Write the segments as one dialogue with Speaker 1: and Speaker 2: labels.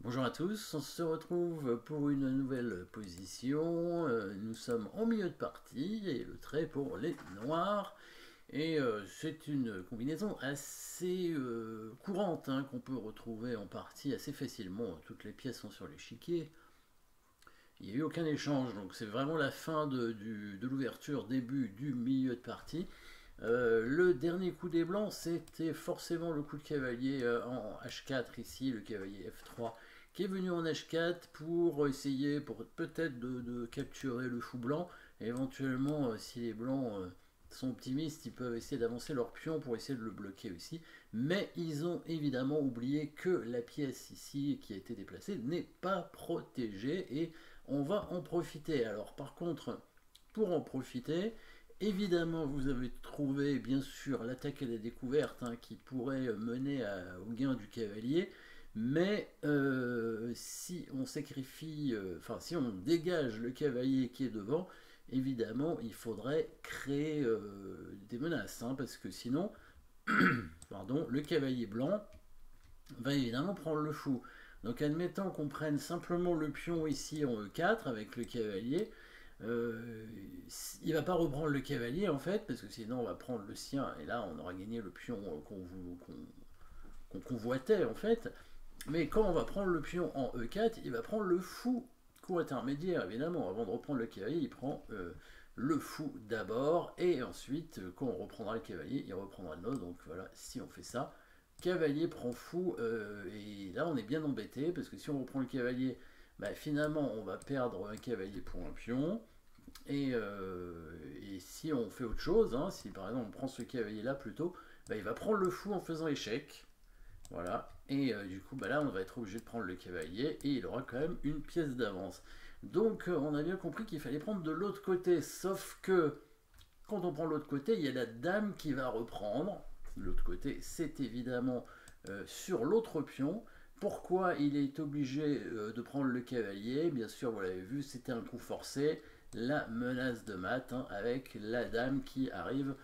Speaker 1: Bonjour à tous, on se retrouve pour une nouvelle position. Nous sommes en milieu de partie et le trait pour les noirs. Et c'est une combinaison assez courante qu'on peut retrouver en partie assez facilement. Toutes les pièces sont sur l'échiquier. Il n'y a eu aucun échange, donc c'est vraiment la fin de l'ouverture, début du milieu de partie. Le dernier coup des blancs, c'était forcément le coup de cavalier en H4 ici, le cavalier F3, qui est venu en H4 pour essayer, pour peut-être de capturer le fou blanc. Et éventuellement, si les blancs sont optimistes, ils peuvent essayer d'avancer leur pion pour essayer de le bloquer aussi. Mais ils ont évidemment oublié que la pièce ici qui a été déplacée n'est pas protégée et on va en profiter. Alors par contre, pour en profiter, évidemment, vous avez trouvé bien sûr l'attaque à la découverte qui pourrait mener au gain du cavalier, mais si on sacrifie, enfin si on dégage le cavalier qui est devant, évidemment il faudrait créer des menaces, parce que sinon, pardon, le cavalier blanc va évidemment prendre le fou. Donc admettons qu'on prenne simplement le pion ici en E4 avec le cavalier, il va pas reprendre le cavalier en fait, parce que sinon on va prendre le sien et là on aura gagné le pion qu'on convoitait en fait. Mais quand on va prendre le pion en E4, il va prendre le fou coup intermédiaire évidemment. Avant de reprendre le cavalier, il prend le fou d'abord et ensuite quand on reprendra le cavalier, il reprendra le nœud. Donc voilà, si on fait ça, cavalier prend fou et là on est bien embêté parce que si on reprend le cavalier, bah, finalement on va perdre un cavalier pour un pion. Et si on fait autre chose, si par exemple on prend ce cavalier là plutôt, bah, il va prendre le fou en faisant échec. Voilà. Et du coup bah, là on va être obligé de prendre le cavalier et il aura quand même une pièce d'avance. Donc on a bien compris qu'il fallait prendre de l'autre côté, sauf que quand on prend l'autre côté, il y a la dame qui va reprendre. L'autre côté, c'est évidemment sur l'autre pion. Pourquoi il est obligé de prendre le cavalier? Bien sûr, vous l'avez vu, c'était un coup forcé. La menace de mat avec la dame qui arrive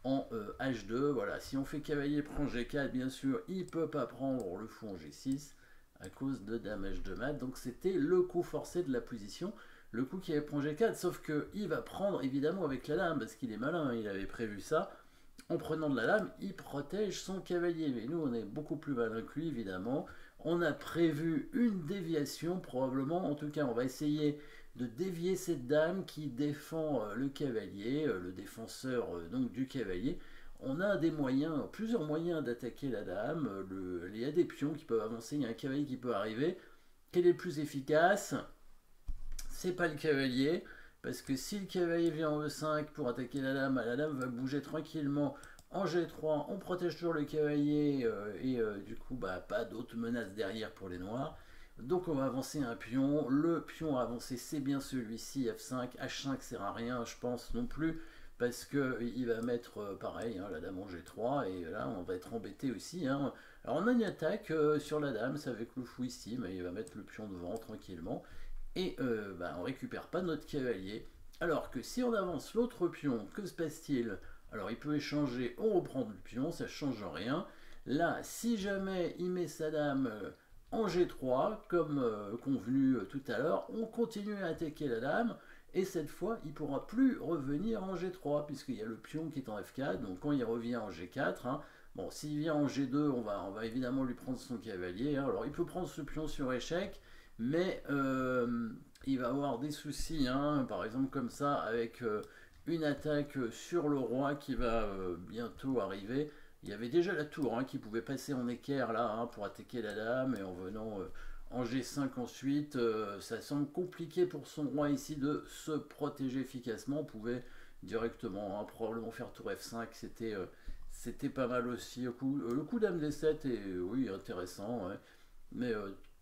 Speaker 1: en H2. Voilà, si on fait cavalier prend G4, bien sûr, il ne peut pas prendre le fou en G6 à cause de dame H2 mat. Donc c'était le coup forcé de la position. Le coup qui avait prend G4, sauf qu'il va prendre évidemment avec la dame, parce qu'il est malin, il avait prévu ça. En prenant de la dame, il protège son cavalier. Mais nous, on est beaucoup plus malin que lui, évidemment. On a prévu une déviation, probablement. En tout cas, on va essayer de dévier cette dame qui défend le cavalier, le défenseur donc du cavalier. On a des moyens, plusieurs moyens d'attaquer la dame. Il y a des pions qui peuvent avancer, il y a un cavalier qui peut arriver. Quel est le plus efficace? C'est pas le cavalier, parce que si le cavalier vient en E5 pour attaquer la dame va bouger tranquillement en G3, on protège toujours le cavalier et du coup bah, pas d'autres menaces derrière pour les noirs. Donc on va avancer un pion, le pion à avancer c'est bien celui-ci, F5, H5 sert à rien je pense non plus, parce qu'il va mettre pareil, la dame en G3, et là on va être embêté aussi. Alors on a une attaque sur la dame, c'est avec le fou ici, mais il va mettre le pion devant tranquillement et on récupère pas notre cavalier. Alors que si on avance l'autre pion, que se passe-t-il? Alors il peut échanger, on reprend le pion, ça change rien. Là, si jamais il met sa dame en G3, comme convenu tout à l'heure, on continue à attaquer la dame, et cette fois, il ne pourra plus revenir en G3, puisqu'il y a le pion qui est en F4, donc quand il revient en G4, bon, s'il vient en G2, on va évidemment lui prendre son cavalier. Alors il peut prendre ce pion sur échec, mais il va avoir des soucis, par exemple comme ça, avec une attaque sur le roi qui va bientôt arriver. Il y avait déjà la tour qui pouvait passer en équerre là pour attaquer la dame, et en venant en G5 ensuite, ça semble compliqué pour son roi ici de se protéger efficacement. On pouvait directement probablement faire tour F5, c'était pas mal aussi. Le coup dame D7 est oui intéressant, ouais. Mais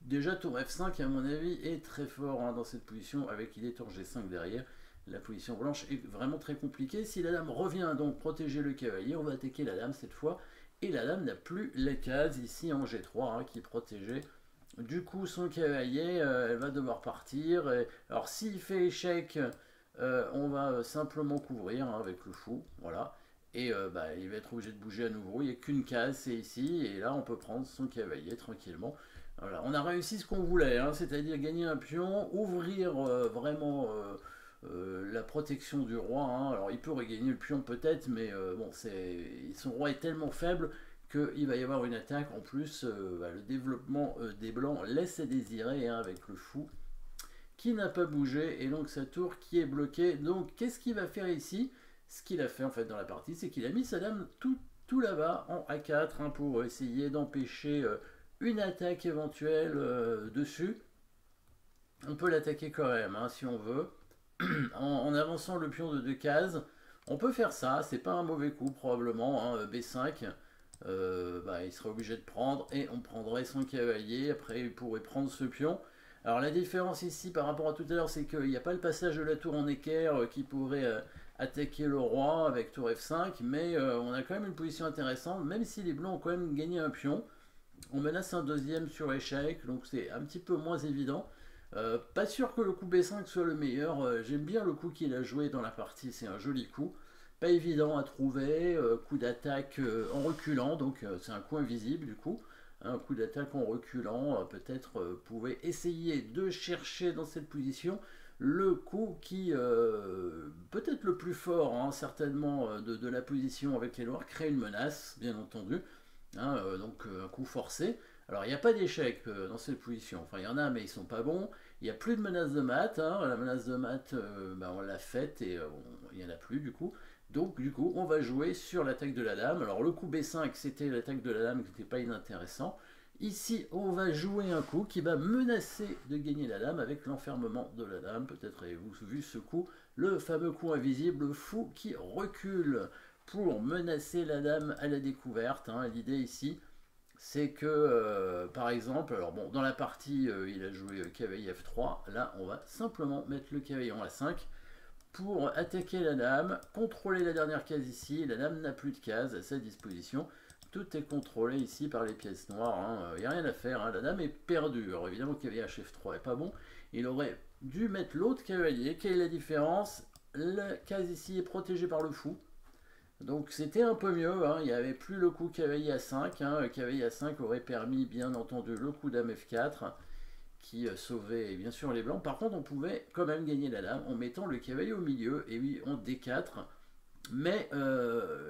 Speaker 1: déjà tour F5 à mon avis est très fort dans cette position, avec il est tour G5 derrière. La position blanche est vraiment très compliquée. Si la dame revient donc protéger le cavalier, on va attaquer la dame cette fois. Et la dame n'a plus la case ici en G3 qui protégeait. Du coup son cavalier, elle va devoir partir. Alors s'il fait échec, on va simplement couvrir avec le fou. Voilà. Et il va être obligé de bouger à nouveau. Il n'y a qu'une case, c'est ici. Et là on peut prendre son cavalier tranquillement. Voilà, on a réussi ce qu'on voulait, hein, c'est-à-dire gagner un pion, ouvrir vraiment la protection du roi, hein. Alors il peut regagner le pion peut-être, mais bon, son roi est tellement faible qu'il va y avoir une attaque. En plus, bah, le développement des blancs laisse à désirer, hein, avec le fou qui n'a pas bougé et donc sa tour qui est bloquée. Donc qu'est-ce qu'il va faire ici? Ce qu'il a fait en fait dans la partie, c'est qu'il a mis sa dame tout là-bas en A4, hein, pour essayer d'empêcher une attaque éventuelle dessus. On peut l'attaquer quand même, hein, si on veut, en avançant le pion de 2 cases. On peut faire ça, c'est pas un mauvais coup probablement, hein, B5. Bah, il serait obligé de prendre et on prendrait son cavalier. Après, il pourrait prendre ce pion. Alors la différence ici par rapport à tout à l'heure, c'est qu'il n'y a pas le passage de la tour en équerre qui pourrait attaquer le roi avec tour F5, mais on a quand même une position intéressante, même si les blancs ont quand même gagné un pion. On menace un deuxième sur échec, donc c'est un petit peu moins évident. Pas sûr que le coup B5 soit le meilleur. J'aime bien le coup qu'il a joué dans la partie, c'est un joli coup. Pas évident à trouver, coup d'attaque en reculant, donc c'est un coup invisible du coup. Un coup d'attaque en reculant, peut-être pouvait essayer de chercher dans cette position le coup qui, peut-être le plus fort, hein, certainement, de la position avec les noirs, crée une menace, bien entendu, hein, donc un coup forcé. Alors il n'y a pas d'échec dans cette position, enfin il y en a mais ils sont pas bons. Il n'y a plus de menace de mat, hein. La menace de mat, bah, on l'a faite et il n'y en a plus du coup. Donc du coup on va jouer sur l'attaque de la dame. Alors le coup B5 c'était l'attaque de la dame qui n'était pas inintéressant. Ici on va jouer un coup qui va menacer de gagner la dame avec l'enfermement de la dame. Peut-être avez-vous vu ce coup, le fameux coup invisible fou qui recule pour menacer la dame à la découverte, hein. L'idée ici c'est que, par exemple, alors bon, dans la partie, il a joué cavalier F3, là, on va simplement mettre le cavalier en A5 pour attaquer la dame, contrôler la dernière case ici, la dame n'a plus de case à sa disposition, tout est contrôlé ici par les pièces noires, hein. Il n'y a rien à faire, hein. La dame est perdue. Alors évidemment, le cavalier HF3 n'est pas bon, il aurait dû mettre l'autre cavalier. Quelle est la différence? La case ici est protégée par le fou, donc c'était un peu mieux, hein. Il n'y avait plus le coup cavalier A5, hein. Le cavalier A5 aurait permis bien entendu le coup dame F4 qui sauvait bien sûr les blancs. Par contre on pouvait quand même gagner la dame en mettant le cavalier au milieu et oui en D4. Mais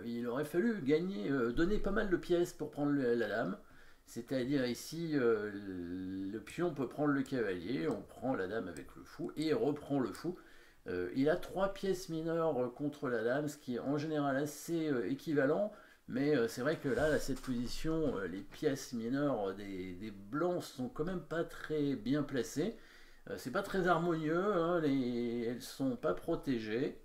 Speaker 1: il aurait fallu gagner, donner pas mal de pièces pour prendre la dame. C'est-à-dire ici le pion peut prendre le cavalier, on prend la dame avec le fou et reprend le fou. Il a 3 pièces mineures contre la dame, ce qui est en général assez équivalent, mais c'est vrai que là, à cette position, les pièces mineures des blancs sont quand même pas très bien placées. C'est pas très harmonieux, hein, elles sont pas protégées.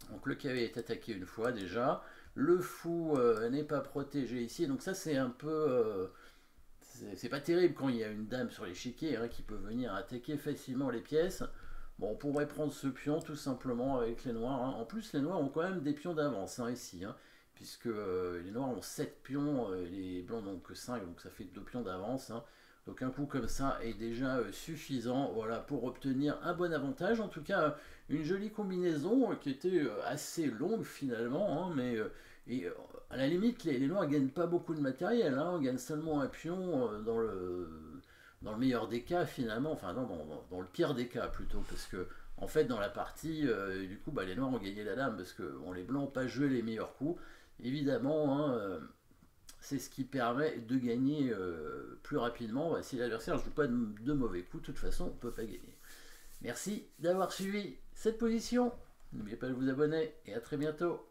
Speaker 1: Donc le cavalier est attaqué une fois déjà. Le fou n'est pas protégé ici, donc ça c'est un peu... c'est pas terrible quand il y a une dame sur l'échiquier, hein, qui peut venir attaquer facilement les pièces. Bon, on pourrait prendre ce pion tout simplement avec les noirs, hein. En plus, les noirs ont quand même des pions d'avance, hein, ici, hein, puisque les noirs ont 7 pions, et les blancs n'ont que 5, donc ça fait 2 pions d'avance, hein. Donc un coup comme ça est déjà suffisant, voilà, pour obtenir un bon avantage. En tout cas, une jolie combinaison qui était assez longue finalement, hein, mais et, à la limite, les noirs ne gagnent pas beaucoup de matériel, hein. On gagne seulement un pion dans le meilleur des cas finalement, enfin non, dans le pire des cas plutôt, parce que en fait dans la partie, du coup bah, les noirs ont gagné la dame parce que bon, les blancs n'ont pas joué les meilleurs coups, évidemment, hein, c'est ce qui permet de gagner plus rapidement. Bah, si l'adversaire ne joue pas de mauvais coups, de toute façon on ne peut pas gagner. Merci d'avoir suivi cette position, n'oubliez pas de vous abonner et à très bientôt.